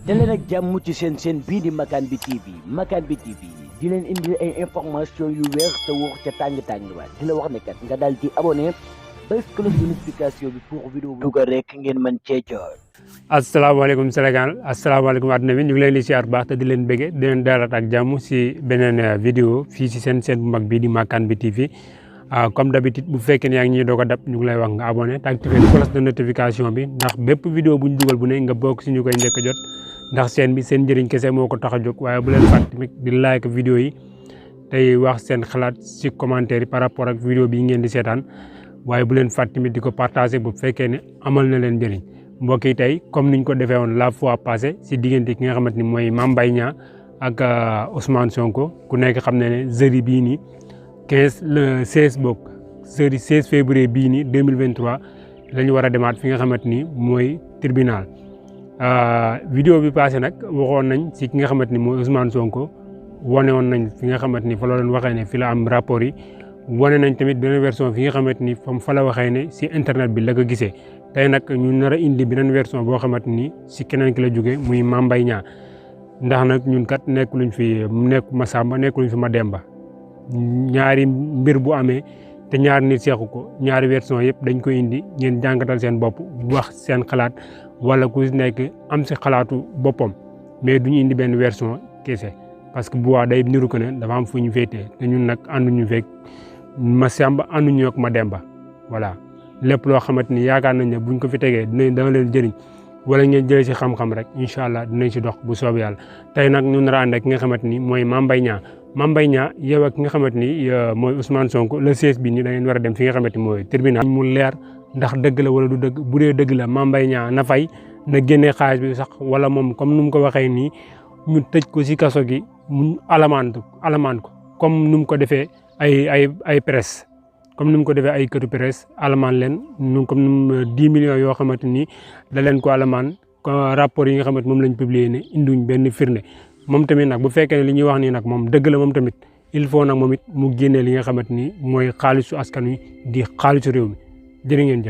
daleen ak jàmm ci seen bii di Makane bi TV Makane bi TV di leen indi ay information yu wér te wóor ca tàng-tàng ba di la wax ne kat nga daal di abonné bés cloche de notification bi pour vidéo bu dugal rek ngeen mën cee jot. asalaamaaleykum Sénégal asalaamaaleykum àdduna bi ñu ngi leen di siyaar baax te di leen bëgge di leen dalal ak jàmm si beneen vidéo fii si seen bu mag bii di Makane bi TV comme d'habitude bu fekkee ne yaa ngi ñuy doog a dab ñu ngi lay wax nga abonné te activé cloche de notification bi ndax bépp vidéo bu ñu dugal bu ne nga bokk si ñu koy njëkk a jot ndax seen bi seen njëriñ kese moo ko tax a jóg waaye bu leen fàtte tamit di like vidéo yi tey wax seen xalaat si commentaire yi par rapport ak vidéo bi ngeen di seetaan waaye bu leen fàtte tamit di ko partagé bu fekkee ne amal na leen njëriñ mbokk yi tey comme niñ ko defee woon la fois passée si diggante ki nga xamante ni mooy Mame Mbaye Niang ak Ousmane Sonko ku nekk xam ne ne jeudi bii nii 16 février bii nii 2023 la ñu war a demaat fi nga xamante ni mooy tribunal. Vidéo bi passé nag waxoon nañ si ki nga xamante ni mooy Ousmane Sonko wane woon nañ fi nga xamante ni fa la doon waxee ne fi la am rapport yi wane nañ tamit beneen version fi nga xamante ni fa la waxee ne si internet bi la ko gisee tey nag ñu nar a indi beneen version boo xamante ni si keneen ki la jógee muy Mame Mbaye Niang ndax nag ñun kat nekkuluñ fi Masamba nekkuluñ fi Mademba ñaari mbir bu amee te ñaari nit seexu ko ñaari version yëpp dañ koy indi ngeen jàngatal seen bopp wax seen xalaat wala ku nekk am si xalaatu boppam mais duñu indi benn version kese parce que bu waa day niru ko ne dafa am fu ñu féetee te ñun nag ànduñu fekk Masamba ànduñu ak Mademba voilà lépp loo xamante ni yaakaar nañ ne buñ ko fi tegee dana leen jëriñ wala ngeen jëlee si xam-xam rek incha allah dinañ si dox bu soob yàlla tey nag ñu nar a ànd ak ki nga xamante ni mooy Mame Mbaye Niang Mame Mbaye Niang yow ak ki nga xamante ni mooy Ousmane Sonko le 16 bi nii da ngeen war a dem fi nga xamante ni mooy tribunal mu leer ndax dëgg la wala du dëgg bu dee dëgg la Mame Mbaye Niang na fay na génnee xaalis bi sax wala moom comme nu mu ko waxee nii ñu tëj ko si kaso gi mu alamaan ko comme nu mu ko defee ay presse comme ni mu ko defee ay këtu presse alamaan leen ñu comme 10 millions yoo xamante ni da leen ko alamaan rapport yi nga xamante moom lañ publier ne indiwuñ benn firnde moom tamit nag bu fekkee ne li ñuy wax nii nag moom dëgg la moom tamit il faut nag moom it mu génnee li nga xamante ni mooy xaalisu askan wi di xaalisu réew mi jërë ngeen jëf.